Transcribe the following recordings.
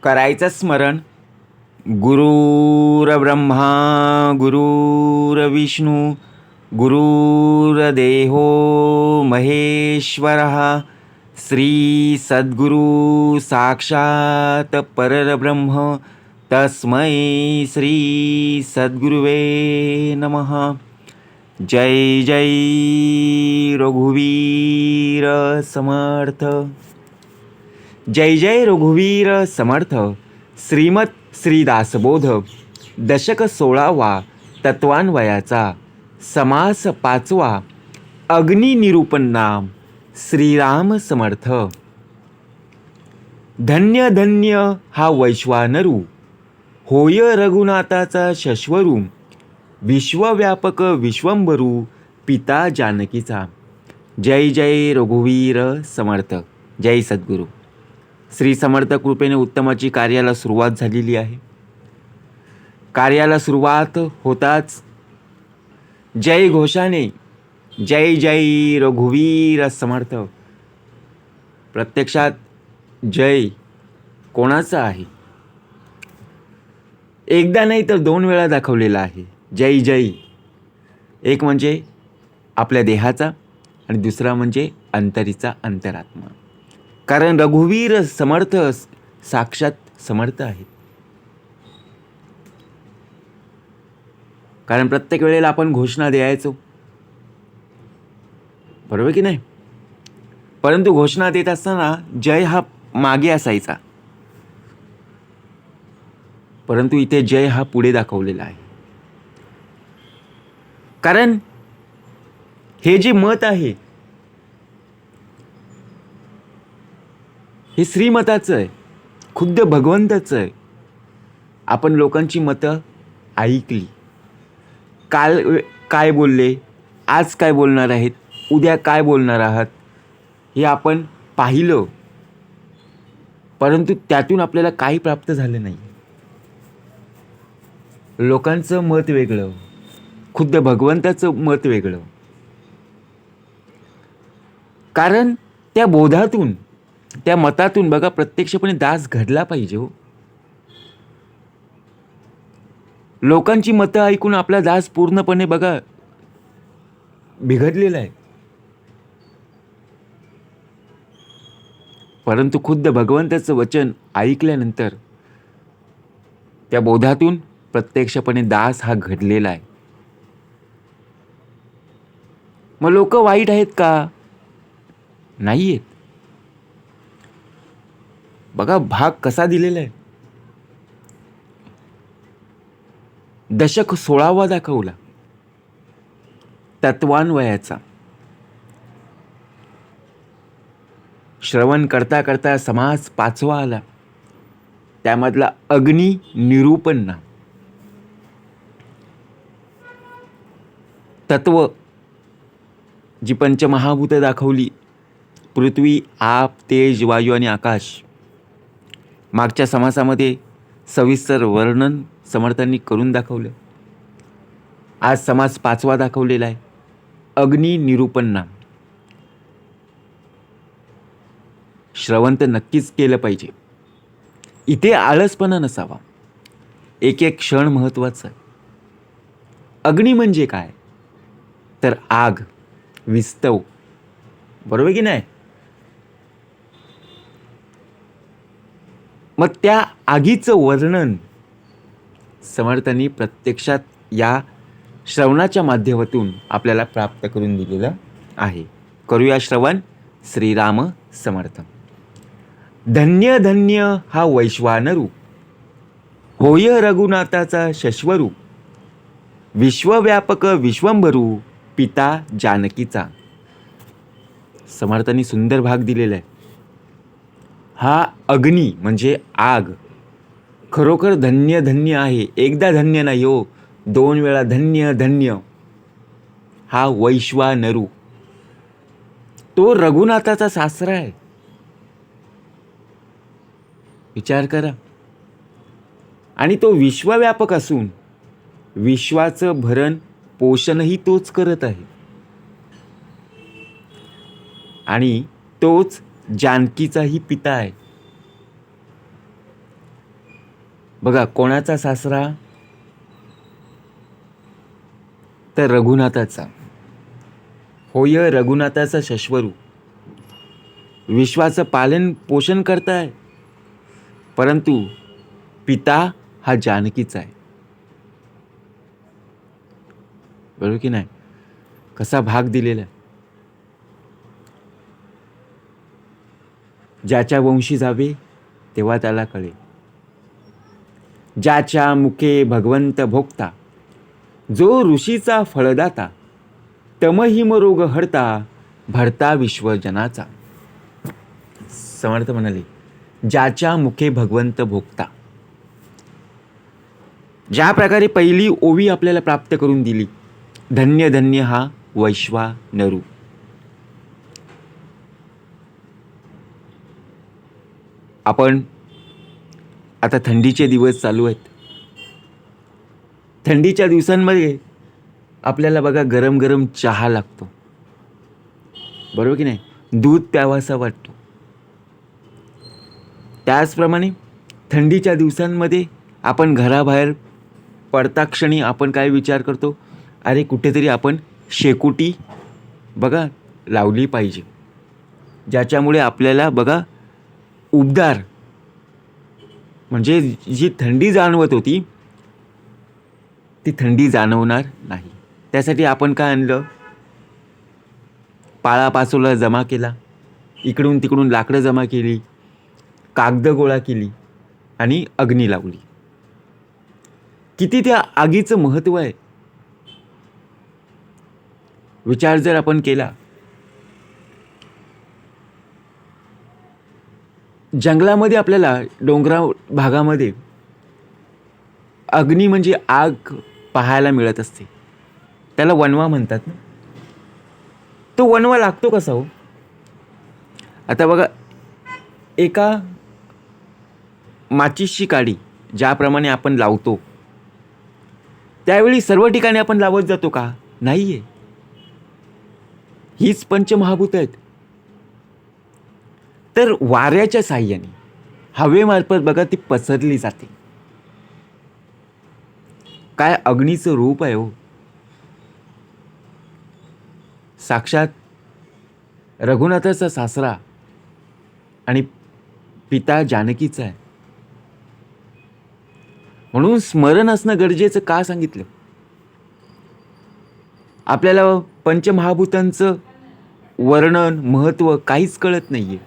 करायचं स्मरण. गुरुर्ब्रह्मा गुरुर्विष्णू गुरुर्देहो महेश्वरः श्री सद्गुरु साक्षात परब्रह्म तस्मै श्री सद्गुरुवे नमः. जय जय रघुवीर समर्थ. जय जय रघुवीर समर्थ. श्रीमत श्रीदासबोध दशक 16वा तत्वान्वयाचा समास 5वा अग्निनिरूपण नाम श्रीराम समर्थ. धन्य धन्य हा वैश्वानरू होय रघुनाथाचा शश्वरू विश्वव्यापक विश्वंभरू पिता जानकीचा. जय जय रघुवीर समर्थ. जय सद्गुरू. श्री समर्थ कृपेने उत्तमाची कार्याला सुरुवात झालेली आहे. कार्याला सुरुवात होताच जय घोषाने जय जय रघुवीर समर्थ. प्रत्यक्षात जय कोणाचा आहे? एकदा नाही तर 2 वेळा दाखवलेला आहे जय जय. एक म्हणजे आपल्या देहाचा आणि दुसरा म्हणजे अंतरीचा अंतरात्मा. कारण रघुवीर समर्थ साक्षात समर्थ आहेत. कारण प्रत्येक वेळेला आपण घोषणा द्यायचो, बरोबर की नाही? परंतु घोषणा देत असताना जय हा मागे असायचा, परंतु इथे जय हा पुढे दाखवलेला आहे. कारण हे जे मत आहे हे श्रीमताचं आहे, खुद्द भगवंताचं आहे. आपण लोकांची मतं ऐकली, काल काय बोलले, आज काय बोलणार आहेत, उद्या काय बोलणार आहात हे आपण पाहिलं, परंतु त्यातून आपल्याला काही प्राप्त झालं नाही. लोकांचं मत वेगळं, खुद्द भगवंताचं मत वेगळं. कारण त्या बोधातून त्या मतातून बघा प्रत्यक्षपणे दास घडला पाहिजे हो. लोकांची मतं ऐकून आपला दास पूर्णपणे बघा बिघडलेला आहे. परंतु खुद्द भगवंताचं वचन ऐकल्यानंतर त्या बोधातून प्रत्यक्षपणे दास हा घडलेला आहे. मग लोक वाईट आहेत का? नाही आहेत. बघा भाग कसा दिलेला आहे. दशक 16वा दाखवला तत्वान्वयाचा. श्रवण करता करता समास 5वा आला, त्यामधला अग्नि निरूपण नाम. तत्व जी पंचमहाभूत दाखवली, पृथ्वी आप तेज वायू आणि आकाश. मागच्या समासामध्ये सविस्तर वर्णन समर्थांनी करून दाखवलं. आज समास 5वा दाखवलेला आहे अग्नि निरूपण नाम. श्रवण तर नक्कीच केलं पाहिजे. इथे आळसपणा नसावा. एक एक क्षण महत्त्वाचा आहे. अग्नी म्हणजे काय? तर आग, विस्तव, बरोबर की नाही? मग त्या आगीचं वर्णन समर्थांनी प्रत्यक्षात या श्रवणाच्या माध्यमातून आपल्याला प्राप्त करून दिलेलं आहे. करूया श्रवण. श्रीराम समर्थ. धन्य धन्य हा वैश्वानरू होय रघुनाथाचा शश्वरू विश्वव्यापक विश्वंभरू पिता जानकीचा. समर्थांनी सुंदर भाग दिलेला आहे. हा अग्नी म्हणजे आग खरोखर धन्य धन्य आहे. एकदा धन्य नाही हो, 2 वेळा धन्य धन्य. हा वैश्वानरू तो रघुनाथाचा सासरा आहे. विचार करा. आणि तो विश्वव्यापक असून विश्वाचं भरण पोषणही तोच करत आहे. आणि तोच जानकीचाही पिता आहे. बघा, कोणाचा सासरा? तर रघुनाथाचा. होय रघुनाथाचा शश्वरू. विश्वाचं पालन पोषण करताय, परंतु पिता हा जानकीचा आहे. बरोबर की नाही? कसा भाग दिलेला आहे. ज्याच्या वंशी जावे तेव्हा त्याला कळे. ज्याच्या मुखे भगवंत भोगता, जो ऋषीचा फळदाता, तमहिम रोग हरता, भरता विश्वजनाचा. समर्थ म्हणाले, ज्याच्या मुखे भगवंत भोगता. ज्या प्रकारे पहिली ओवी आपल्याला प्राप्त करून दिली, धन्य धन्य हा वैश्वानरू. आपण आता थंडीचे दिवस चालू आहेत. थंडीच्या दिवसांमध्ये आपल्याला बघा गरम गरम चहा लागतो. बरोबर की नाही? दूध प्यावासा वाटतो. त्याचप्रमाणे थंडीच्या दिवसांमध्ये आपण घराबाहेर पडता क्षणी आपण काय विचार करतो? अरे कुठेतरी आपण शेकोटी बघा लावली पाहिजे, ज्याच्यामुळे आपल्याला बघा उबदार म्हणजे जी थंडी जाणवत होती ती थंडी जाणवणार नाही. त्यासाठी आपण काय आणलं? पाळापाचोला जमा केला, इकडून तिकडून लाकडं जमा केली, कागद गोळा केली आणि अग्नी लावली. किती त्या आगीचं महत्त्व आहे विचार जर आपण केला. जंगलामध्ये आपल्याला डोंगराळ भागामध्ये अग्नी म्हणजे आग पाहायला मिळत असते. त्याला वणवा म्हणतात ना. तो वणवा लागतो कसा हो? आता बघा, एका माचीसची काडी ज्याप्रमाणे आपण लावतो, त्यावेळी सर्व ठिकाणी आपण लावत जातो का? नाहीये. हीच पंचमहाभूत आहेत. तर वाऱ्याच्या साह्याने हवेमार्फत बघा ती पसरली जाते. काय अग्नीचं रूप आहे हो. साक्षात रघुनाथाचा सासरा आणि पिता जानकीचा आहे. म्हणून स्मरण असणं गरजेचं का सांगितलं? आपल्याला पंचमहाभूतांचं वर्णन महत्त्व काहीच कळत नाहीये.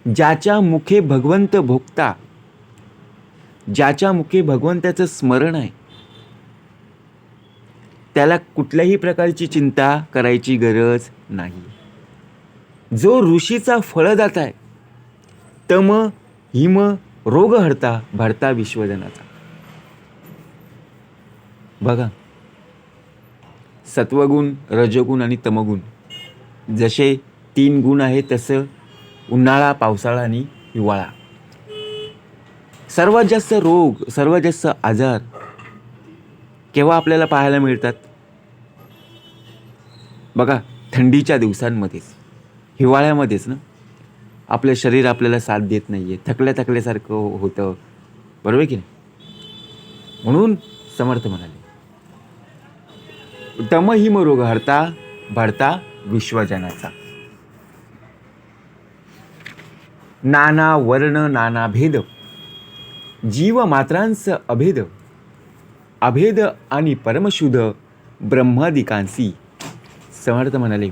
ज्याच्या मुखे भगवंत भोगता, ज्याच्या मुखे भगवंताचं स्मरण आहे, त्याला कुठल्याही प्रकारची चिंता करायची गरज नाही. जो ऋषीचा फळदाता आहे, तम हिम रोग हरता, भरता विश्वजनाचा. बघा, सत्वगुण, रजगुण आणि तमगुण जसे 3 गुण आहेत, तसं उन्हाळा, पावसाळा आणि हिवाळा. सर्वात जास्त रोग, सर्वात जास्त आजार केव्हा आपल्याला पाहायला मिळतात? बघा, थंडीच्या दिवसांमध्येच, हिवाळ्यामध्येच ना. आपलं शरीर आपल्याला साथ देत नाहीये, थकल्यासारखं होतं. बरोबर की नाही? म्हणून समर्थ म्हणाले, तमहिम रोग हरता, भरता विश्वजनाचा. नाना वर्ण नाना भेद, जीव मात्रांचं अभेद, अभेद आणि परमशुद्ध ब्रह्मादिकांसी. समर्थ म्हणाले,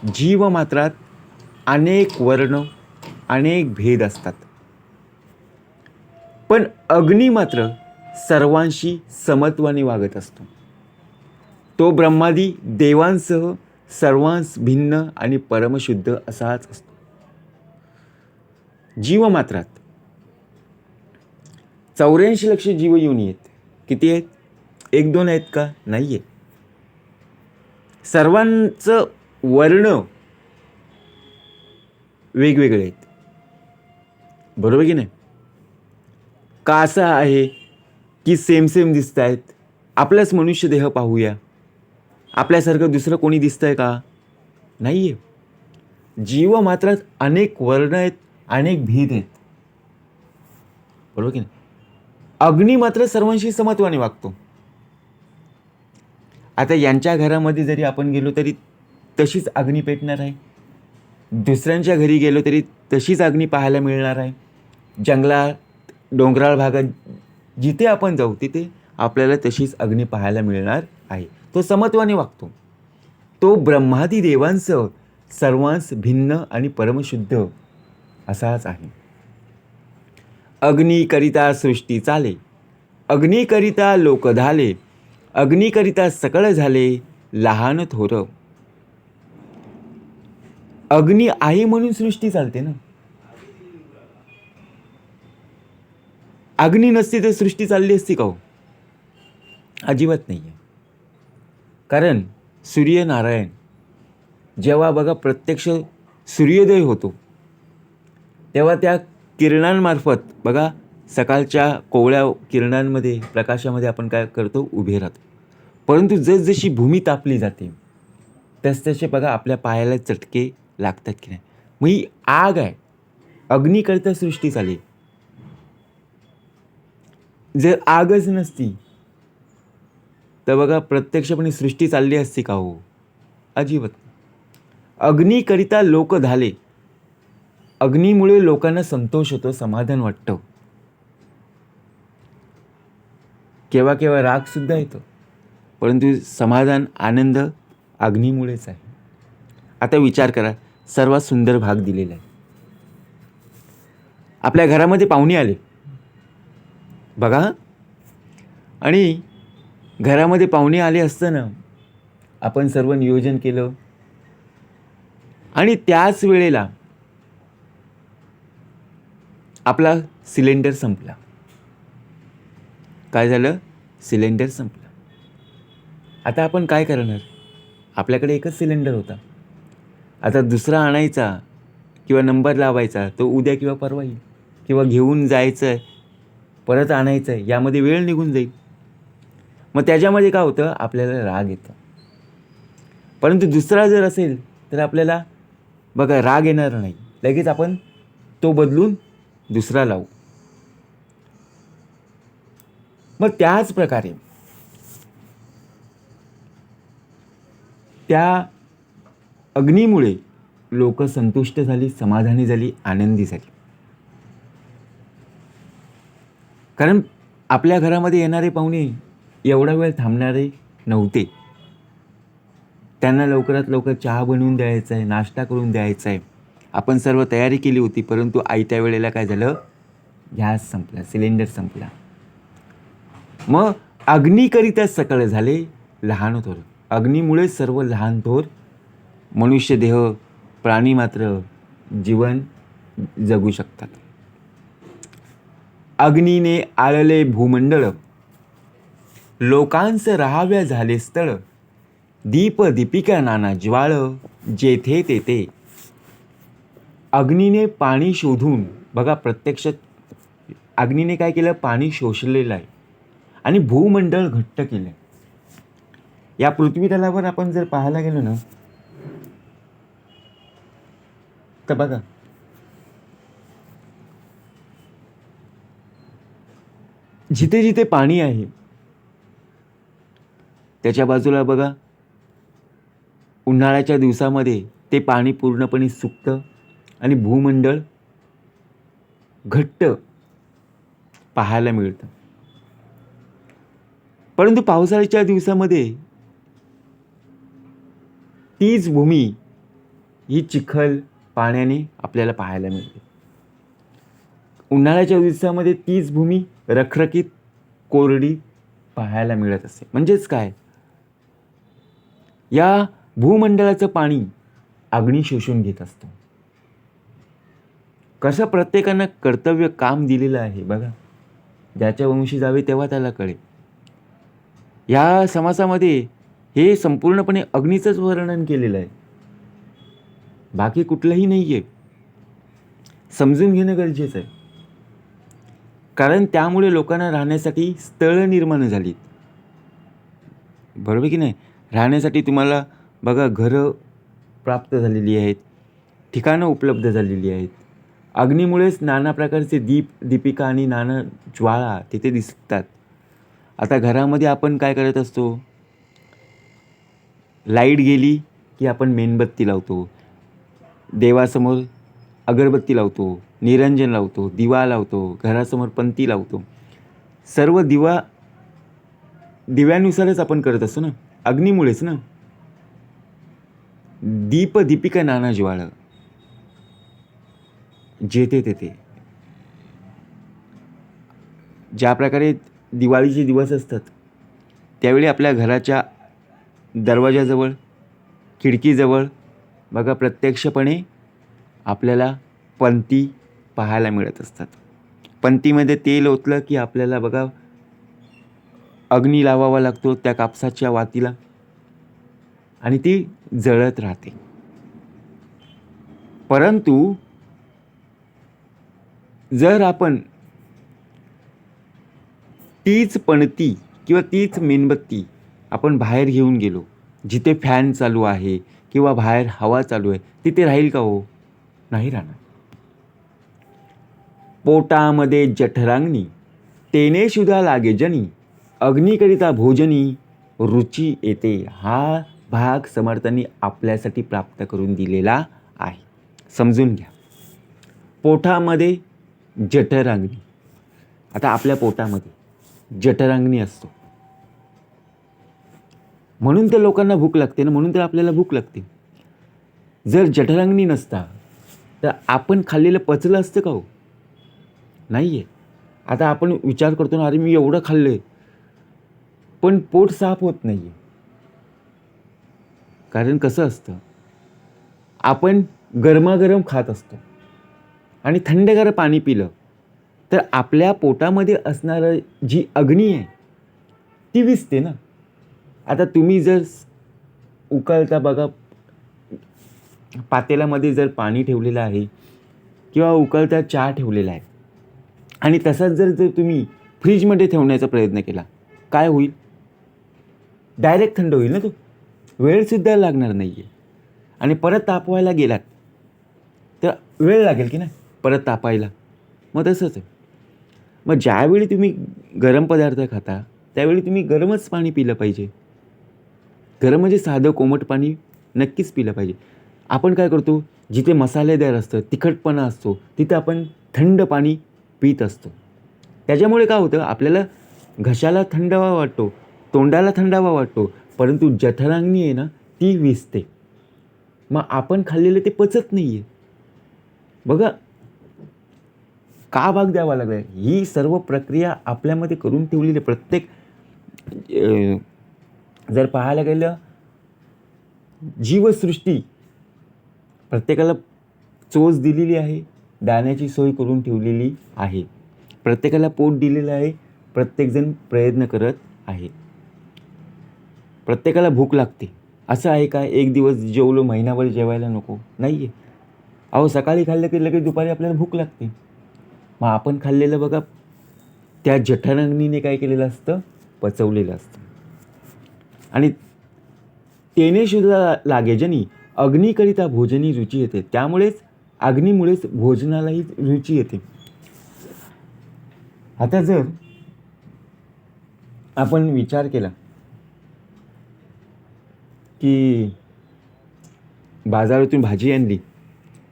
जीव मात्रात अनेक वर्ण, अनेक भेद असतात, पण अग्नी मात्र सर्वांशी समत्वाने वागत असतो. तो ब्रह्मादी देवांसह सर्वांस भिन्न आणि परमशुद्ध असाच असतो. जीवमात्रात 84 लक्ष जीव योनी आहेत. किती आहेत? 1-2 आहेत का? नाही आहे. सर्वांचं वर्ण वेगवेगळे आहेत. बरोबर की नाही? का असं आहे की सेम दिसत आहेत? आपलाच मनुष्य देह पाहूया, आपल्यासारखं दुसरं कोणी दिसतंय का? नाही आहे. जीव मात्रात अनेक वर्ण आहेत, अनेक भेद आहेत. बरोबर की नाही. अग्नी मात्र सर्वांशी समत्वाने वागतो. आता यांच्या घरामध्ये जरी आपण गेलो तरी तशीच अग्नी पेटणार आहे. दुसऱ्यांच्या घरी गेलो तरी तशीच अग्नी पाहायला मिळणार आहे. जंगलात, डोंगराळ भागात जिथे आपण जाऊ तिथे आपल्याला तशीच अग्नी पाहायला मिळणार आहे. तो समत्वाने वागतो. तो ब्रह्मादी देवांसह सर्वांस भिन्न आणि परमशुद्ध असाच आहे. अग्नीकरिता सृष्टी चाले, अग्नीकरिता लोक धाले, अग्नीकरिता सकळ झाले लहान थोर. अग्नी आहे म्हणून सृष्टी चालते ना. अग्नी नसती तर सृष्टी चालली असती का हो? अजिबात नाही आहे. कारण सूर्यनारायण जेव्हा बघा प्रत्यक्ष सूर्योदय होतो तेव्हा त्या किरणांमार्फत बघा सकाळच्या कोवळ्या किरणांमध्ये प्रकाशामध्ये आपण काय करतो, उभे राहतो. परंतु जसजशी भूमी तापली जाते तसतसे बघा आपल्या पायाला चटके लागतात की नाही. मग ही आग आहे, अग्नीकरिता सृष्टी चालेल. जर आगच नसती तर बघा प्रत्यक्षपणे सृष्टी चालली असती का हो? अजिबात. अग्नीकरिता लोक धाले, अग्नीमुळे लोकांना संतोष होतो, समाधान वाटतं. केव्हा केव्हा राग सुद्धा येतो, परंतु समाधान आनंद अग्नीमुळेच आहे. आता विचार करा, सर्वात सुंदर भाग दिलेला आहे. आपल्या घरामध्ये पाहुणे आले बघा, आणि घरामध्ये पाहुणे आले असताना आपण सर्व नियोजन केलं आणि त्याच वेळेला आपला सिलेंडर संपला. काय झालं? सिलेंडर संपला. आता आपण काय करणार? आपल्याकडे एकच सिलेंडर होता. आता दुसरा आणायचा किंवा नंबर लावायचा तो उद्या किंवा परवा येईल, किंवा घेऊन जायचं आहे परत आणायचं आहे, यामध्ये वेळ निघून जाईल. मग त्याच्यामध्ये काय होतं, आपल्याला राग येतो. परंतु दुसरा जर असेल तर आपल्याला बघा राग येणार नाही, लगेच आपण तो बदलून दुसरा लावू. मग त्याच प्रकारे त्या अग्नीमुळे लोक संतुष्ट झाली, समाधानी झाली, आनंदी झाली. कारण आपल्या घरामध्ये येणारे पाहुणे एवढा वेळ थांबणारे नव्हते. त्यांना लवकरात लवकर चहा बनवून द्यायचा आहे, नाश्ता करून द्यायचा आहे. आपण सर्व तयारी केली होती, परंतु आयत्या वेळेला काय झालं, गॅस संपला, सिलेंडर संपला. मग अग्नीकरिता सकळ झाले लहान थोर. अग्नीमुळे सर्व लहान थोर मनुष्य देह, प्राणी मात्र जीवन जगू शकतात. अग्नीने आळले भूमंडळ, लोकांस राहाव्या झाले स्थळ. दीप दीपिका नाना ज्वाळ, जेथे तेथे. अग्नीने पाणी शोधून बघा, प्रत्यक्षात अग्नीने काय केलं, पाणी शोषलेलं आहे आणि भूमंडळ घट्ट केलं. या पृथ्वीतलावर आपण जर पाहायला गेलो ना तर बघा जिथे जिथे पाणी आहे त्याच्या बाजूला बघा उन्हाळ्याच्या दिवसामध्ये ते पाणी पूर्णपणे सुकतं आणि भूमंडळ घट्ट पाहायला मिळतं. परंतु पावसाळ्याच्या दिवसामध्ये तीच भूमी ही चिखल पाण्याने आपल्याला पाहायला मिळते. उन्हाळ्याच्या दिवसामध्ये तीच भूमी रखरखीत कोरडी पाहायला मिळत असते. म्हणजेच काय, या भूमंडळाचं पाणी अग्नी शोषून घेत असतो. कसं प्रत्येकानं कर्तव्य काम दिलेलं आहे बघा, ज्याच्या वंशी जावे तेव्हा त्याला कळेल. या समासामध्ये हे संपूर्णपणे अग्नीचंच वर्णन केलेलं आहे, बाकी कुठलंही नाही आहे. समजून घेणं गरजेचं आहे, कारण त्यामुळे लोकांना राहण्यासाठी स्थळं निर्माण झालीत. बरोबर की नाही? राहण्यासाठी तुम्हाला बघा घरं प्राप्त झालेली आहेत, ठिकाणं उपलब्ध झालेली आहेत. अग्नीमुळेच नाना प्रकारचे दीप दीपिका आणि नाना ज्वाळा तिथे दिसतात. आता घरामध्ये आपण काय करत असतो, लाईट गेली की आपण मेणबत्ती लावतो, देवासमोर अगरबत्ती लावतो, निरंजन लावतो, दिवा लावतो, घरासमोर पंती लावतो. सर्व दिव्यानुसारच आपण करत असतो ना, अग्नीमुळेच ना. दीप दीपिका नाना ज्वाळा, जेथे तेथे. ज्या प्रकारे दिवाळीचे दिवस असतात त्यावेळी आपल्या घराच्या दरवाजाजवळ, खिडकीजवळ बघा प्रत्यक्षपणे आपल्याला पंती पाहायला मिळत असतात. पंतीमध्ये तेल ओतलं की आपल्याला बघा अग्नी लावावा लागतो त्या कापसाच्या वातीला आणि ती जळत राहते. परंतु जर आपण तीच पणती किंवा तीच मेणबत्ती आपण बाहेर घेऊन गेलो, जिथे फॅन चालू आहे किंवा बाहेर हवा चालू आहे, तिथे राहील का हो? नाही राहणार. पोटामध्ये जठरांगणी तेने सुद्धा लागे जनी, अग्नीकरिता भोजनी रुची येते. हा भाग समर्थांनी आपल्यासाठी प्राप्त करून दिलेला आहे. समजून घ्या. पोटामध्ये जठरांगणी. आता आपल्या पोटामध्ये जठरांगणी असतो, म्हणून तर लोकांना भूक लागते ना, म्हणून तर आपल्याला भूक लागते. जर जठरांगणी नसता तर आपण खाल्लेलं पचलं असतं का हो? नाही आहे. आता आपण विचार करतो ना, अरे मी एवढं खाल्लं पण पोट साफ होत नाही आहे. कारण कसं असतं, आपण गरमागरम खात असतो आणि थंडगार पाणी पिलं तर आपल्या पोटामध्ये असणारं जी अग्नी आहे ती विझते ना. आता तुम्ही जर उकळता बघा, पातेल्यामध्ये जर पाणी ठेवलेलं आहे किंवा उकळता चहा ठेवलेला आहे आणि तसाच जर तुम्ही फ्रीजमध्ये ठेवण्याचा प्रयत्न केला, काय होईल? डायरेक्ट थंड होईल ना तो. वेळसुद्धा लागणार नाही आहे. आणि परत तापवायला गेलात तर वेळ लागेल की नाही परत तापायला. मग तसंच आहे. मग ज्यावेळी तुम्ही गरम पदार्थ खाता त्यावेळी तुम्ही गरमच पाणी पिलं पाहिजे. गरम म्हणजे साधं कोमट पाणी नक्कीच पिलं पाहिजे. आपण काय करतो, जिथे मसालेदार असतं, तिखटपणा असतो, तिथं आपण थंड पाणी पित असतो. त्याच्यामुळे काय होतं, आपल्याला घशाला थंडावा वाटतो, तोंडाला थंडावा वाटतो, परंतु जठरांगणी आहे ना ती विझते. मग आपण खाल्लेलं ते पचत नाही आहे. बघा का भाग द्यावा लागला. ही सर्व प्रक्रिया आपल्यामध्ये करून ठेवलेली. प्रत्येक जर पाहायला गेलं, जीवसृष्टी प्रत्येकाला चोच दिलेली आहे, दाण्याची सोय करून ठेवलेली आहे, प्रत्येकाला पोट दिलेलं आहे, प्रत्येकजण प्रयत्न करत आहे, प्रत्येकाला भूक लागते. असं आहे का एक दिवस जेवलो महिनाभर जेवायला नको? नाही आहे. अहो सकाळी खाल्लं की लगेच दुपारी आपल्याला भूक लागते. मग आपण खाल्लेलं बघा त्या जठराग्नीने काय केलेलं असतं, पचवलेलं असतं. आणि तेने सुद्धा लागे जनी, अग्नीकरिता भोजनी रुची येते. त्यामुळेच अग्नीमुळेच भोजनालाही रुची येते. आता जर आपण विचार केला की बाजारातून भाजी आणली,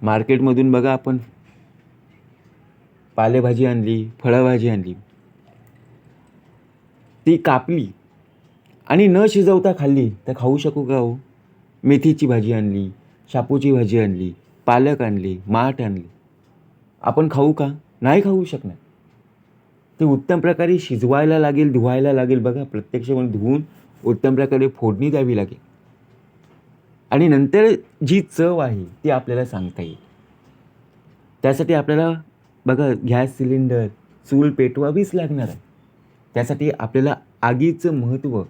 मार्केटमधून बघा आपण पालेभाजी आणली, फळभाजी आणली, ती कापली आणि न शिजवता खाल्ली तर खाऊ शकू का हो? मेथीची भाजी आणली, शापूची भाजी आणली, पालक आणली, माठ आणली, आपण खाऊ का? नाही खाऊ शकणार. ते उत्तम प्रकारे शिजवायला लागेल, धुवायला लागेल. बघा प्रत्यक्षपणे धुवून उत्तम प्रकारे फोडणी द्यावी लागेल आणि नंतर जी चव आहे ती आपल्याला सांगता येईल. त्यासाठी आपल्याला बघा गॅस सिलेंडर, चूल पेटवावीच लागणार आहे. त्यासाठी आपल्याला आगीचं महत्त्व,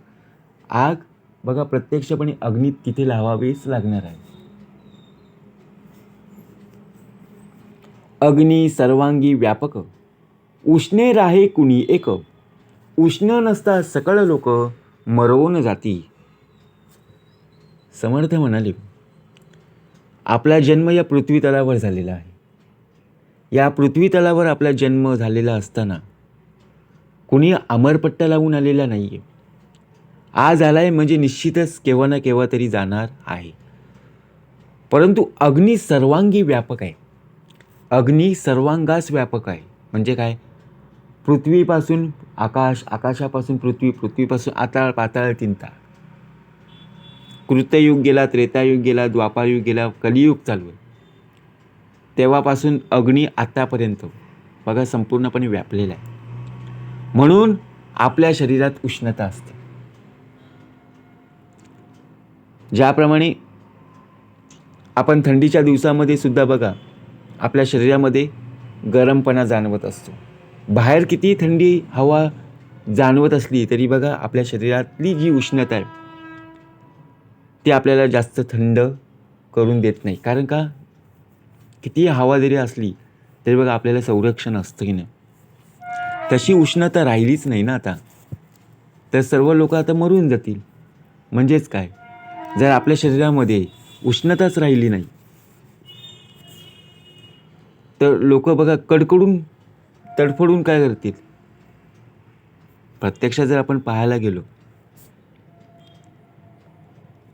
आग बघा प्रत्यक्षपणे अग्नीत तिथे लावावीच लागणार आहे. अग्नी सर्वांगी व्यापक, उष्णे राहे कुणी एक, उष्ण नसता सकळ लोक मरवून जाती. समर्थ म्हणाले, आपला जन्म या पृथ्वी तलावर झालेला आहे. या पृथ्वी तलावर आपला जन्म झालेला असताना कोणी अमरपट्टा लावून आलेला नाही आहे. आज आलाय म्हणजे निश्चितच केव्हा ना केव्हा तरी जाणार आहे. परंतु अग्नी सर्वांगी व्यापक आहे. अग्नी सर्वांगास व्यापक आहे. म्हणजे काय? पृथ्वीपासून आकाश, आकाशापासून पृथ्वी, पृथ्वीपासून आताळ, पाताळ, तिंता. कृतयुग गेला, त्रेतायुग गेला, द्वापारयुग गेला, कलियुग चालू आहे. तेव्हापासून अग्नी आतापर्यंत बघा संपूर्णपणे व्यापलेला आहे. म्हणून आपल्या शरीरात उष्णता असते. ज्याप्रमाणे आपण थंडीच्या दिवसामध्ये सुद्धा बघा आपल्या शरीरामध्ये गरमपणा जाणवत असतो. बाहेर किती थंडी हवा जाणवत असली तरी बघा आपल्या शरीरातली जी उष्णता आहे ती आपल्याला जास्त थंड करून देत नाही. कारण का? किती हवा जरी असली तरी बघा आपल्याला संरक्षण असतं की नाही. तशी उष्णता राहिलीच नाही ना आता. तर सर्व लोक आता मरून जातील. म्हणजेच काय? जर आपल्या शरीरामध्ये उष्णताच राहिली नाही तर लोक बघा कडकडून तडफडून काय करतील. प्रत्यक्षात जर आपण पाहायला गेलो,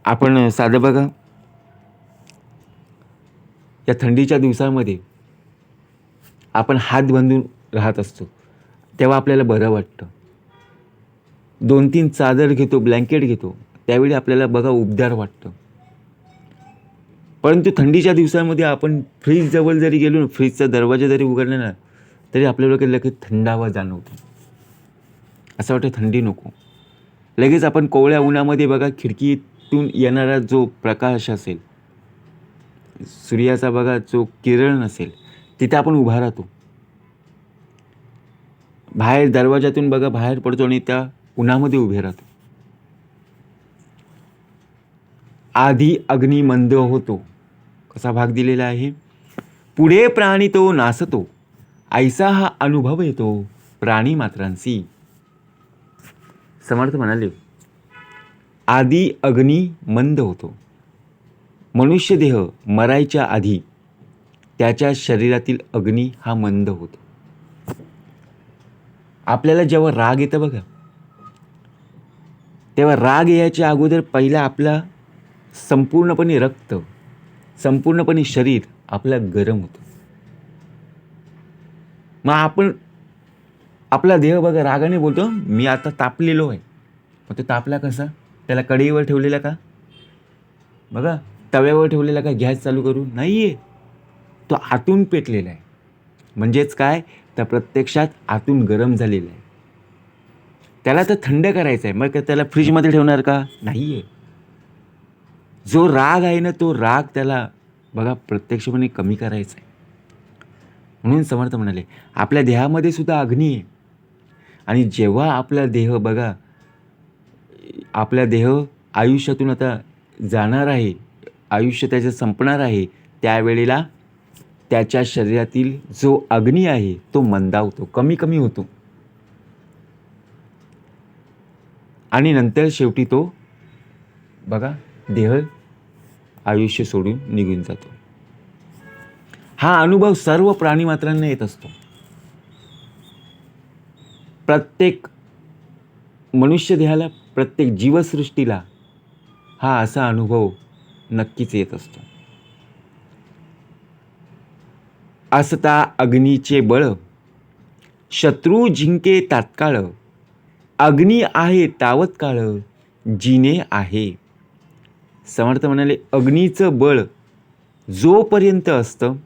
आपण साधं बघा या थंडीच्या दिवसामध्ये आपण हात बांधून राहत असतो तेव्हा आपल्याला बरं वाटतं. 2-3 चादर घेतो, ब्लँकेट घेतो, त्यावेळी आपल्याला बघा उबदार वाटतं. परंतु थंडीच्या दिवसामध्ये आपण फ्रीजजवळ जरी गेलो, फ्रीजचा दरवाजा जरी उघडला ना तरी आपल्याला लगेच थंडावा जाणवतो. असं वाटतं थंडी नको. लगेच आपण कोवळ्या उन्हामध्ये बघा खिडकीतून येणारा जो प्रकाश असेल, सूर्याचा बघा जो किरण असेल, तिथे आपण उभा राहतो. बाहेर दरवाजातून बघा बाहेर पडतो आणि त्या उन्हामध्ये उभे राहतो. आधी अग्नी मंद होतो. कसा भाग दिलेला आहे? पुढे प्राणी तो नासतो, ऐसा हा अनुभव येतो प्राणी मात्रांसी. समर्थ म्हणाले आधी अग्नी मंद होतो. मनुष्य देह मरायच्या आधी त्याच्या शरीरातील अग्नी हा मंद होतो. आपल्याला जेव्हा राग येतं बघा, तेव्हा राग यायच्या अगोदर पहिला आपला संपूर्णपणे रक्त, संपूर्णपणे शरीर आपलं गरम होतं. मग आपण आपला देह बघा रागाने बोलतो मी आता तापलेलो आहे. मग तो तापला कसा? त्याला कढईवर ठेवलेला का? बघा तव्यावर ठेवलेला का गॅस चालू करून? नाही आहे. तो आतून पेटलेला आहे. म्हणजेच काय? तर प्रत्यक्षात आतून गरम झालेला आहे. त्याला तर थंड करायचं आहे. मग त्याला फ्रीजमध्ये ठेवणार का? नाही आहे. जो राग आहे ना तो राग त्याला बघा प्रत्यक्षपणे कमी करायचा आहे. म्हणून समर्थ म्हणाले आपल्या देहामध्ये सुद्धा अग्नी आहे. आणि जेव्हा आपला देह बघा आपला देह आयुष्यातून आता जाणार आहे, आयुष्य त्याचं संपणार आहे, त्यावेळेला त्याच्या शरीरातील जो अग्नी आहे तो मंदावतो, कमी कमी होतो. आणि नंतर शेवटी तो बघा देह आयुष्य सोडून निघून जातो. हा अनुभव सर्व प्राणीमात्रांना येत असतो. प्रत्येक मनुष्य देहाला, प्रत्येक जीवसृष्टीला हा असा अनुभव नक्कीच येत असतो. असता अग्नीचे बळ, शत्रू जिंके तात्काळ, अग्नी आहे तावत काळ, जिने आहे. समर्थ म्हणाले अग्नीचं बळ जोपर्यंत असतं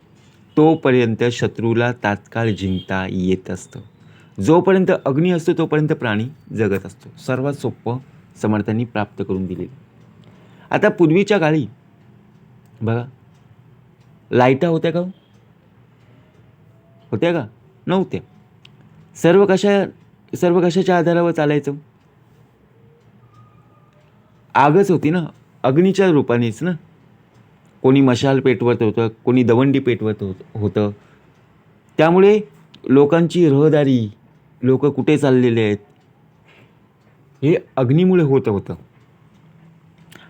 तोपर्यंत शत्रूला तात्काळ जिंकता येत असतं. जोपर्यंत अग्नी असतो तोपर्यंत प्राणी जगत असतो. सर्वात सोपं समर्थांनी प्राप्त करून दिले. आता पूर्वीच्या काळी बघा लाईटा होत्या का? होत्या का? नव्हत्या. सर्व कशाच्या आधारावर चालायचं? आगच होती ना, अग्नीच्या रूपानेच ना. कोणी मशाल पेटवत होतं, कोणी दवंडी पेटवत होतं. त्यामुळे लोकांची रहदारी, लोक कुठे चाललेले आहेत हे अग्नीमुळे होतं.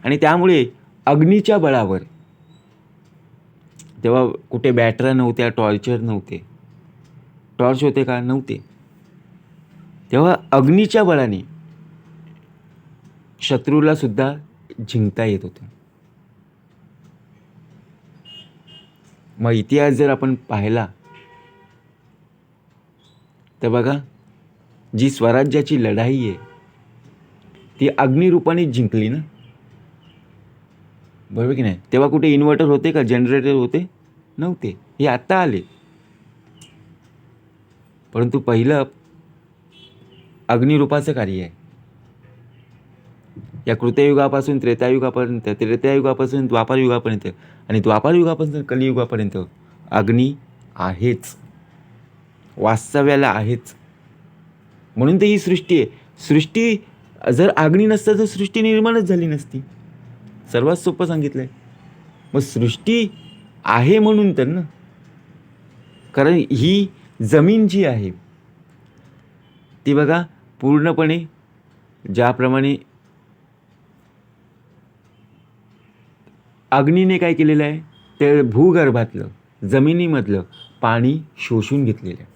आणि त्यामुळे अग्नीच्या बळावर तेव्हा कुठे बॅटऱ्या नव्हत्या, टॉर्चर नव्हते. टॉर्च होते का? नव्हते. तेव्हा अग्नीच्या बळाने शत्रूला सुद्धा जिंकता येत होतं. मग इतिहास जर आपण पाहिला तर बघा, जी स्वराज्याची लढाई आहे ती अग्निरूपाने जिंकली ना, बरोबर की नाही? तेव्हा कुठे इन्व्हर्टर होते का? जनरेटर होते? नव्हते. हे आत्ता आले. परंतु पहिलं अग्निरूपाचं कार्य आहे. या कृतयुगापासून त्रेतायुगापर्यंत, त्रेतायुगापासून द्वापारयुगापर्यंत आणि द्वापारयुगापासून कलियुगापर्यंत अग्नी आहेच, वास्तव्याला आहेच. म्हणून तर ही सृष्टी आहे. सृष्टी जर अग्नी नसतं तर सृष्टी निर्माणच झाली नसती. सर्वात सोपं सांगितलंय. मग सृष्टी आहे म्हणून तर ना, कारण ही जमीन जी आहे ती बघा पूर्णपणे ज्याप्रमाणे अग्नीने काय केलेलं आहे, ते भूगर्भातलं जमिनीमधलं पाणी शोषून घेतलेलं आहे.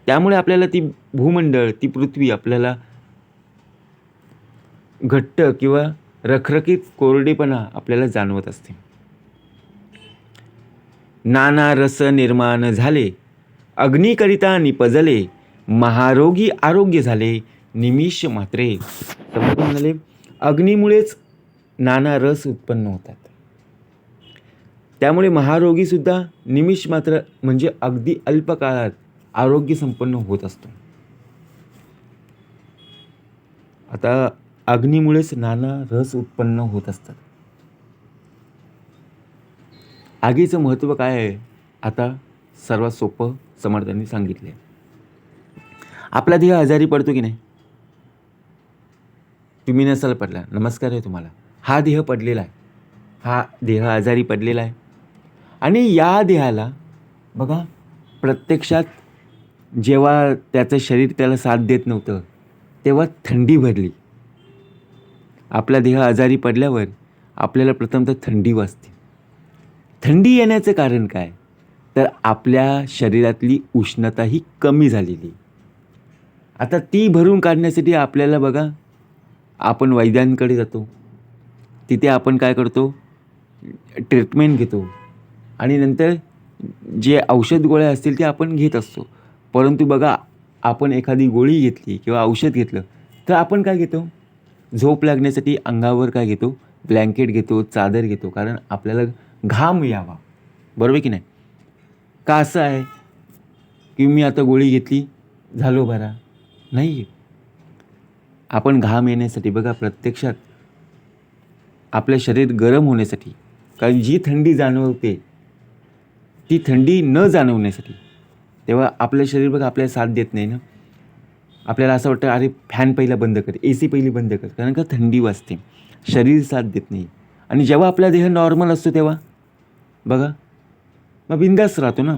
त्यामुळे आपल्याला ती भूमंडळ, ती पृथ्वी आपल्याला घट्ट किंवा रखरखीत कोरडेपणा आपल्याला जाणवत असते. नाना रस निर्माण झाले, अग्निकरिता निपजले, महारोगी आरोग्य झाले निमिष मात्रे. समर्थ म्हणाले अग्नीमुळेच नाना रस उत्पन्न होतात. त्यामुळे महारोगी सुद्धा निमिष मात्र म्हणजे अगदी अल्प काळात आरोग्य संपन्न होत असतो. आता अग्नीमुळेच नाना रस उत्पन्न होत असतात. आगीचं महत्त्व काय आहे आता सर्वात सोपं समर्थांनी सांगितले. आपला देह आजारी पडतो की नाही? तुम्ही नसाल पडला, नमस्कार आहे तुम्हाला. हा देह पडलेला आहे, हा देह आजारी पडलेला आहे. आणि या देहाला बघा प्रत्यक्षात जेव्हा त्याचं शरीर त्याला साथ देत नव्हतं तेव्हा थंडी भरली. आपला देह आजारी पडल्यावर आपल्याला प्रथमतः थंडी वाजते. थंडी येण्याचं कारण काय? तर आपल्या शरीरातली उष्णता ही कमी झालेली. आता ती भरून काढण्यासाठी आपल्याला बघा आपण वैद्यांकडे जातो, तिथे आपण काय करतो, ट्रीटमेंट घेतो आणि नंतर जे औषध गोळ्या असतील ते आपण घेत असतो. परंतु बघा आपण एखादी गोळी घेतली किंवा औषध घेतलं तर आपण काय घेतो, झोप लागण्यासाठी अंगावर काय घेतो, ब्लँकेट घेतो, चादर घेतो, कारण आपल्याला घाम यावा. बरोबर की नाही? का असं आहे की मी आता गोळी घेतली झालो बरा? नाही. आपण घाम येण्यासाठी बघा प्रत्यक्षात आपलं शरीर गरम होण्यासाठी, कारण जी थंडी जाणवते ती थंडी न जाणवण्यासाठी, तेव्हा आपलं शरीर बघा आपल्याला साथ देत नाही ना. आपल्याला असं वाटतं अरे फॅन पहिला बंद कर, AC पहिली बंद कर, कारण का थंडी वाजते, शरीर साथ देत नाही. आणि जेव्हा आपला देह नॉर्मल असतो तेव्हा बघा मग बिंदास राहतो ना.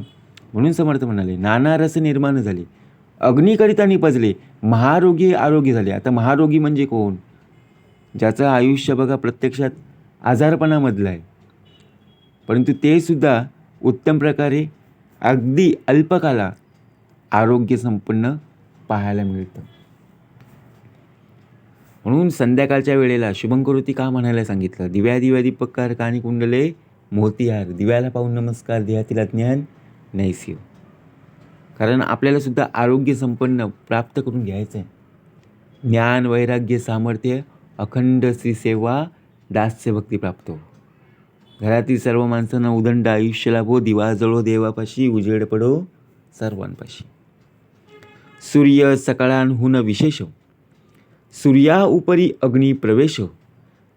म्हणून समर्थ म्हणाले नाना रस निर्माण झाले, अग्निकरिता निपजले, महारोगी आरोग्य झाले. आता महारोगी म्हणजे कोण? ज्याचं आयुष्य बघा प्रत्यक्षात आजारपणामधलं आहे, परंतु ते सुद्धा उत्तम प्रकारे अगदी अल्पकाळात आरोग्य संपन्न पाहायला मिळतं. म्हणून संध्याकाळच्या वेळेला शुभंकरोती का म्हणायला सांगितलं? दिव्या दिव्या दीपकार कानी कुंडले मोतीहार, दिव्याला पाहून नमस्कार देहातील ज्ञान नैसिव. कारण आपल्याला सुद्धा आरोग्य संपन्न प्राप्त करून घ्यायचं आहे. ज्ञान वैराग्य सामर्थ्य अखंड श्रीसेवा दास्य भक्ती प्राप्त हो. घरातील सर्व माणसांना उदंड आयुष्य लाभो, दिवा जळो देवापाशी, उजेड पडो सर्वांपाशी. सूर्य सकाळांहून विशेष, सूर्या उपरी अग्नी प्रवेश,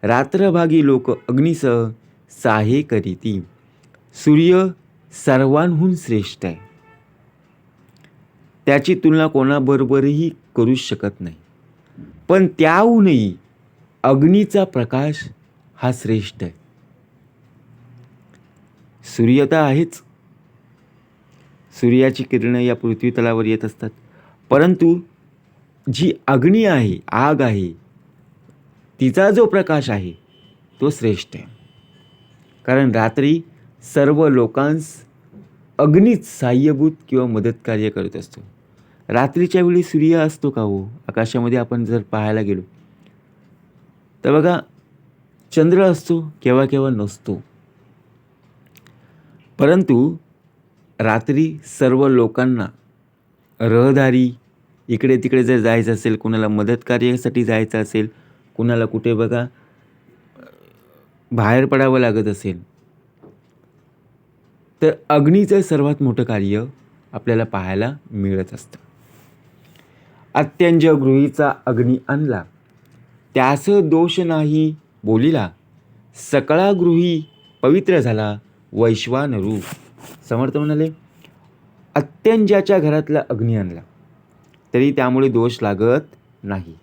रात्रभागी लोक अग्निसह साहे करीती. सूर्य सर्वांहून श्रेष्ठ आहे, त्याची तुलना कोणाबरोबरही करू शकत नाही. पण त्याहूनही अग्नीचा प्रकाश हा श्रेष्ठ आहे. सूर्य तर आहेच, सूर्याची किरणं या पृथ्वी तलावर येत असतात, परंतु जी अग्नी आहे, आग आहे, तिचा जो प्रकाश आहे तो श्रेष्ठ आहे. कारण रात्री सर्व लोकांस अग्नीच सहाय्यभूत किंवा मदत कार्य करत असतो. रात्रीच्या वेळी सूर्य असतो का हो आकाशामध्ये? आपण जर पाहायला गेलो तर बघा, चंद्र असतो, केव्हा केव्हा नसतो. परंतु रात्री सर्व लोकांना रहदारी इकडे तिकडे जर जायचं असेल, कुणाला मदत कार्यासाठी जायचं असेल, कुणाला कुठे बघा बाहेर पडावं लागत असेल, तर अग्नीचं सर्वात मोठं कार्य आपल्याला पाहायला मिळत असतं. अत्यंज गृहीचा अग्नी आणला, त्यास दोष नाही बोलिला, सकळा गृही पवित्र झाला वैश्वानरू. समर्थ म्हणाले, अत्यंजाच्या घरातला अग्नी आणला तरी त्यामुळे दोष लागत नाही.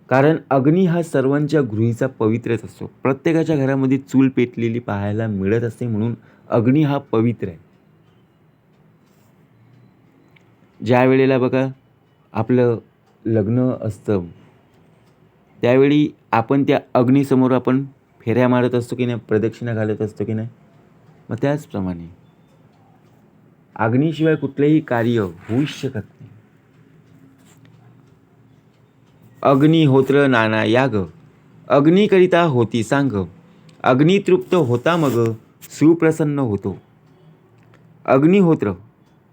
कारण अग्नी हा सर्वांच्या गृहीचा पवित्रच असतो. प्रत्येकाच्या घरामध्ये चूल पेटलेली पाहायला मिळत असते, म्हणून अग्नी हा पवित्र आहे. ज्या वेळेला बघा आपलं लग्न असतं त्यावेळी आपण त्या अग्नीसमोर आपण फेऱ्या मारत असतो की नाही, प्रदक्षिणा घालत असतो की नाही. मग त्याचप्रमाणे अग्नीशिवाय कुठलेही कार्य होऊच शकत नाही. अग्निहोत्र नाना याग, अग्निकरिता होती सांग, अग्नितृप्त होता मग सुप्रसन्न होतो. अग्निहोत्र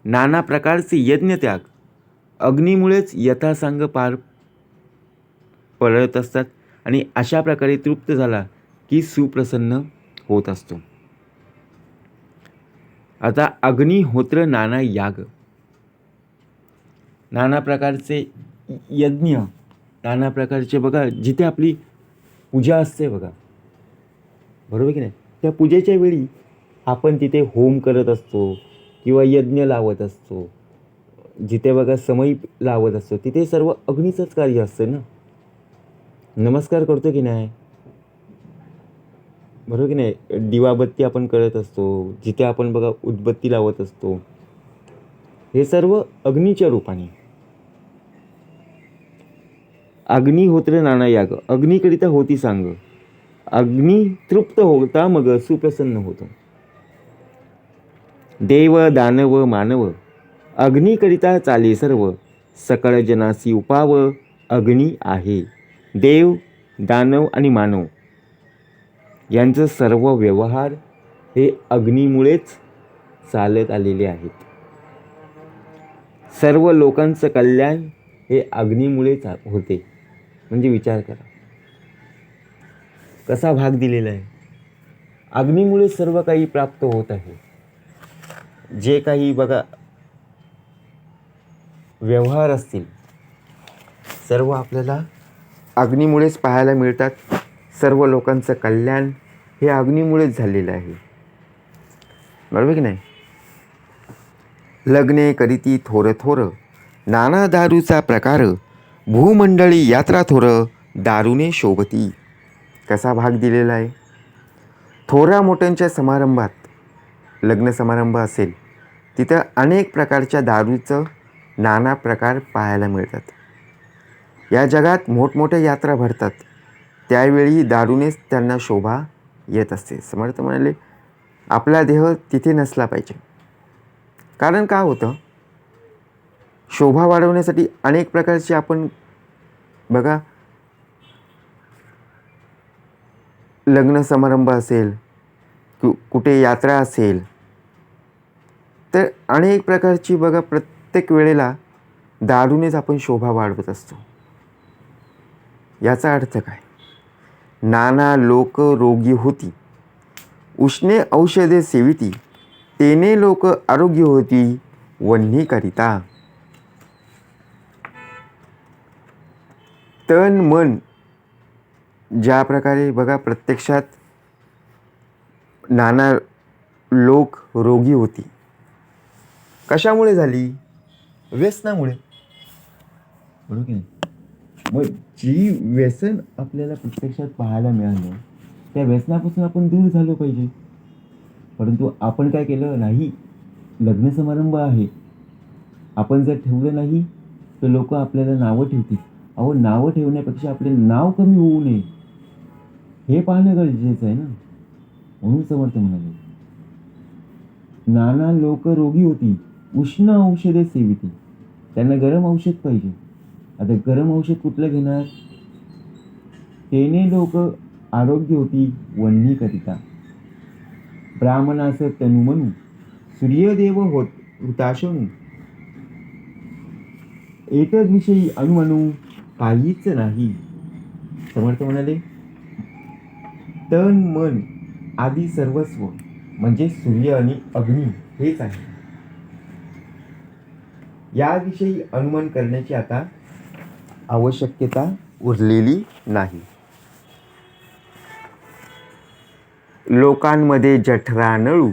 नाना प्रकारचे यज्ञ त्याग अग्नीमुळेच यथासांग पार पडत असतात आणि अशा प्रकारे तृप्त झाला की सुप्रसन्न होत असतो. आता अग्निहोत्र नाना याग, नाना प्रकारचे यज्ञ, नाना प्रकारचे बघा जिथे आपली पूजा असते बघा, बरोबर की नाही, त्या पूजेच्या वेळी आपण तिथे होम करत असतो किंवा यज्ञ लावत असतो, जिथे बघा समई लावत असतो, तिथे सर्व अग्नीचंच कार्य असतं ना. नमस्कार करतो की नाही, बरोबर की नाही, दिवाबत्ती आपण करत असतो, जिथे आपण बघा उदबत्ती लावत असतो, हे सर्व अग्नीच्या रूपाने. अग्निहोत्र नाना याग, अग्निकरिता होती सांग, अग्नी तृप्त होता मग सुप्रसन्न होतो. देव दानव मानव अग्निकरिता चाले सर्व, सकळ जनासी उपाव अग्नी आहे. देव दानव आणि मानव यांचं सर्व व्यवहार हे अग्नीमुळेच चालत आलेले आहेत. सर्व लोकांचं कल्याण हे अग्नीमुळेच होते. म्हणजे विचार करा कसा भाग दिलेला आहे. अग्नीमुळे सर्व काही प्राप्त होत आहे. जे काही बघा व्यवहार असतील सर्व आपल्याला अग्नीमुळेच पाहायला मिळतात. सर्व लोकांचं कल्याण हे अग्नीमुळेच झालेलं आहे, बरोबर की नाही. लग्ने करीती थोर थोर, नाना दारूचा प्रकार, भूमंडळी यात्रा थोर, दारूने शोभती. कसा भाग दिलेला आहे. थोरा मोठ्यांच्या समारंभात लग्न समारंभ असेल तिथं अनेक प्रकारच्या दारूचं नाना प्रकार पाहायला मिळतात. या जगात मोठमोठ्या यात्रा भरतात, त्यावेळी दारूनेच त्यांना शोभा येत असते. समर्थ म्हणाले, आपला देह तिथे नसला पाहिजे. कारण काय होतं, शोभा वाढवण्यासाठी अनेक प्रकारचे आपण बघा लग्न समारंभ असेल, कुठे यात्रा असेल, तर अनेक प्रकारची बघा प्रत्येक वेळेला दारूनेच आपण शोभा वाढवत असतो. याचा अर्थ काय, नाना लोक रोगी होती, उष्णे औषधे सेविती, तेने लोक आरोग्य होती वन्ही करिता. तन मन ज्या प्रकारे बघा प्रत्यक्षात नाना लोक रोगी होती, कशामुळे झाली, व्यसनामुळे, बरोबर की नाही. मग जी व्यसन आपल्याला प्रत्यक्षात पाहायला मिळालं त्या व्यसनापासून आपण दूर झालो पाहिजे. परंतु आपण काय केलं, नाही लग्न समारंभ आहे, आपण जर ठेवलं नाही तर लोक आपल्याला नावं ठेवतील. अहो, नावं ठेवण्यापेक्षा आपले नाव कमी होऊ नये हे पाहणं गरजेचं आहे ना. म्हणून समर्थ म्हणाले, नाना लोक रोगी होती, उष्ण औषधे सेविती. त्यांना गरम औषध पाहिजे. आता गरम औषध कुठलं घेणार? तेने लोक आरोग्य होती वन्नी करिता. ब्राह्मणास तनु म्हणू, सूर्यदेव होत हुताशनू. एकच विषयी अनुमनू काहीच नाही. समर्थ म्हणाले, तन मन आदी सर्वस्व म्हणजे सूर्य आणि अग्नी हेच आहे. याविषयी अनुमान करण्याची आता आवश्यकता उरलेली नाही. लोकांमध्ये जठरा नळू,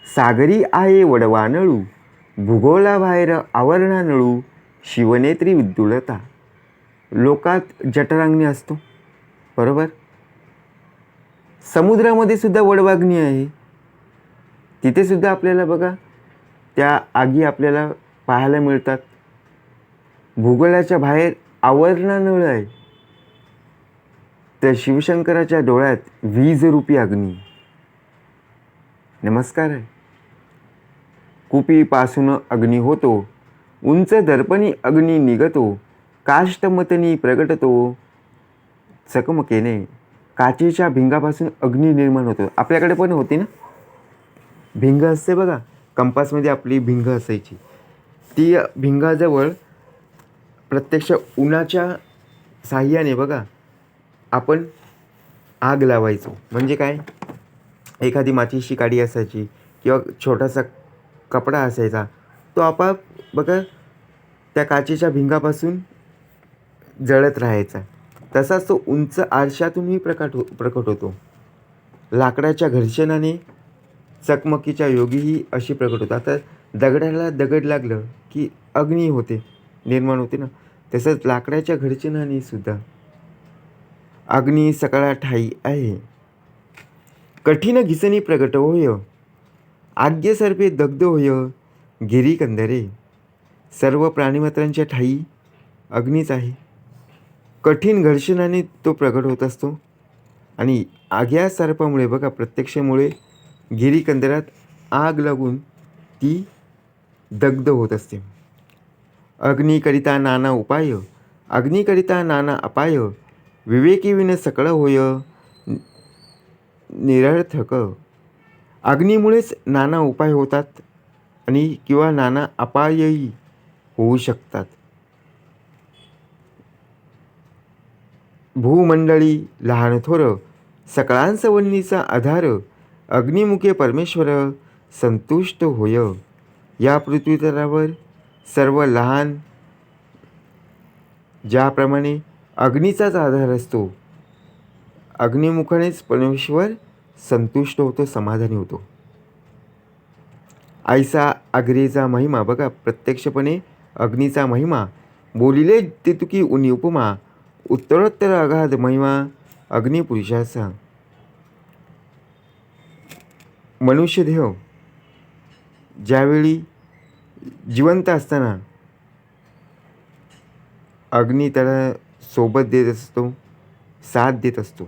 सागरी आहे वडवा नळू. भूगोलाबाहेर आवरणा नळू, शिवनेत्री विद्युलता. लोकात जठराग्नी असतो, बरोबर. समुद्रामध्ये सुद्धा वडवाग्नी आहे. तिथे सुद्धा आपल्याला बघा त्या आगी आपल्याला पाहायला मिळतात. भूगोलाच्या बाहेर आवरणा नळ आहे. तर शिवशंकराच्या डोळ्यात वीजरूपी अग्नी. नमस्कार आहे. कुपीपासून अग्नी होतो, उंच दर्पणी अग्नी निघतो. काष्टमतनी प्रगटतो, चकमकेने. काचेच्या भिंगापासून अग्नी निर्माण होतो. आपल्याकडे पण होती ना भिंग असते बघा, कंपासमध्ये आपली भिंग असायची. ती भिंगाजवळ प्रत्यक्ष उन्हाच्या साह्याने बघा आपण आग लावायचो. म्हणजे काय, एखादी माचीची काडी असायची किंवा छोटासा कपडा असायचा, तो आपोआप बघा त्या काचेच्या भिंगापासून जळत राहायचा. तसाच तो उंच आरशातूनही प्रकट होतो. लाकडाच्या घर्षणाने चकमकीच्या योगीही अशी प्रकट होतात. आता दगडाला दगड लागलं की अग्नी होते, निर्माण होते ना. तसंच लाकडाच्या घर्षणाने सुद्धा अग्नी सकळा ठाई आहे. कठीण घिसणी प्रगट होय, आग्यसर्पे दग्ध होय गिरीकंदरे. सर्व प्राणीमात्रांच्या ठाई अग्नीच आहे. कठीण घर्षणाने तो प्रगट होत असतो. आणि आग्या सर्पामुळे बघा प्रत्यक्षामुळे गिरीकंदरात आग लागून ती दग्ध होत असते. अग्निकरिता नाना उपाय, अग्निकरिता नाना अपाय. विवेकी विन सकळ होय निरर्थक. अग्नीमुळेच नाना उपाय होतात आणि किंवा नाना अपायही होऊ शकतात. भूमंडळी लहान थोर, सकळांस वन्नीचा आधार. अग्निमुखे परमेश्वर संतुष्ट होय. या पृथ्वीतलावर सर्व लहान ज्याप्रमाणे अग्नीचाच आधार असतो, अग्निमुखानेच परमेश्वर संतुष्ट होतो, समाधानी होतो. ऐसा अग्नीचा महिमा बघा प्रत्यक्षपणे अग्नीचा महिमा. बोलिले तेतुकी उनी उपमा, उत्तरोत्तर अगाध महिमा अग्निपुरुषाचा. मनुष्यदेह ज्यावेळी जिवंत असताना अग्नी त्याला सोबत देत असतो, साथ देत असतो.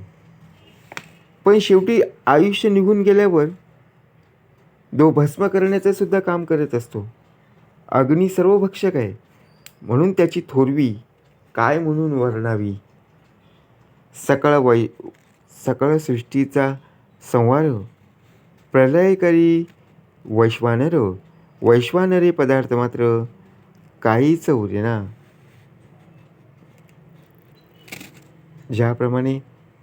पण शेवटी आयुष्य निघून गेल्यावर तो भस्म करण्याचं सुद्धा काम करत असतो. अग्नी सर्वभक्षक आहे, म्हणून त्याची थोरवी काय म्हणून वर्णावी. सकळ सृष्टीचा संहार, प्रलय करी वैश्वानर. वैश्वानरे पदार्थ मात्र काहीच उरेना. ज्याप्रमाणे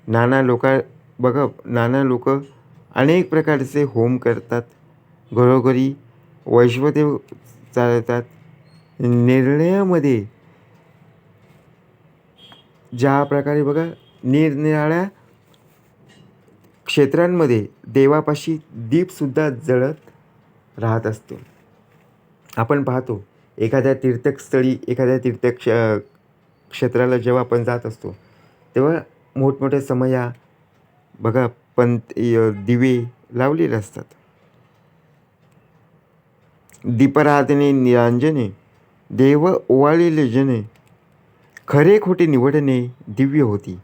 नाना लोक अनेक प्रकारचे होम करतात, घरोघरी वैश्वदेव चालतात. निर्णयामध्ये ज्या प्रकारे बघा निरनिराळ्या क्षेत्रांमध्ये देवापाशी दीपसुद्धा जळत राहत असतो. आपण पाहतो एखाद्या तीर्थस्थळी, एखाद्या क्षेत्राला जेव्हा आपण जात असतो तेव्हा मोठमोठ्या समया बघा दिवे लावलेले असतात. दीपाराधने निरांजने, देव ओवाळलेले जने. खरे खोटे निवडणे दिव्य होती.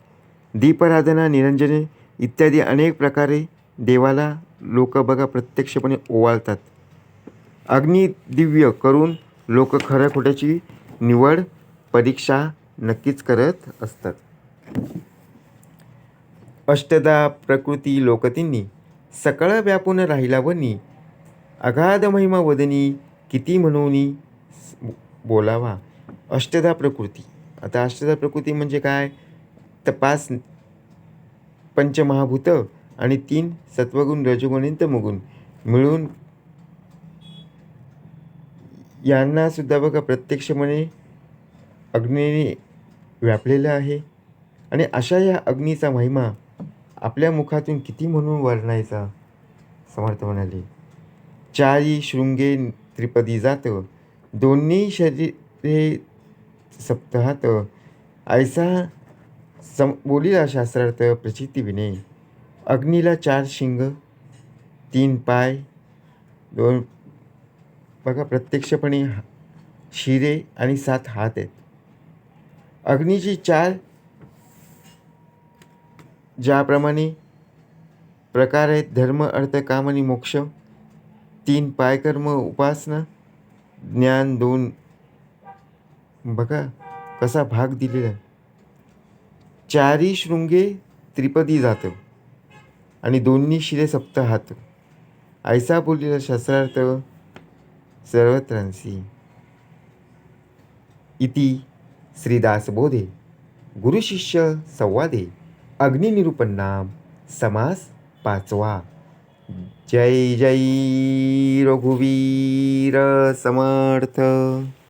दीपाराधना, निरंजने इत्यादी अनेक प्रकारे देवाला लोक बघा प्रत्यक्षपणे ओवाळतात. अग्नी दिव्य करून लोक खऱ्या खोट्याची निवड परीक्षा नक्कीच करत असतात. अष्टदा प्रकृती लोकतींनी सकळ व्यापून राहिला वनी, अगाध महिमा वदनी किती म्हणूनी बोलावा. अष्टदा प्रकृती. आता अष्टदा प्रकृती म्हणजे काय? तर 5 पंचमहाभूत आणि 3 सत्वगुण रजोगुण आणि तमोगुण मिळून यांना सुद्धा बघा प्रत्यक्षपणे अग्नीने व्यापलेलं आहे. आणि अशा या अग्नीचा महिमा आपल्या मुखातून किती म्हणून वर्णायचा. समर्थ म्हणाले, चारी शृंगे त्रिपदी जात, दोन्ही शरीरे सप्तहात, ऐसा बोलीला शास्त्रार्थ प्रचिती विने. अग्नीला 4 शिंग, 3 पाय, 2 बघा प्रत्यक्षपणे शिरे आणि 7 हात आहेत. अग्नीची 4 ज्याप्रमाणे प्रकार आहेत, धर्म अर्थ काम आणि मोक्ष. 3 पाय कर्म उपासना, ज्ञान 2. बघा कसा भाग दिलेला आहे. चारी शृंगे त्रिपदी जात आणि दोन्ही शिरे सप्त हात, ऐसा बोललेला शास्त्रार्थ सर्वत्रांसी. इति श्रीदासबोधे गुरुशिष्य संवादे अग्निनिरूपणाम समास 5वा. जय जय रघुवीर समर्थ.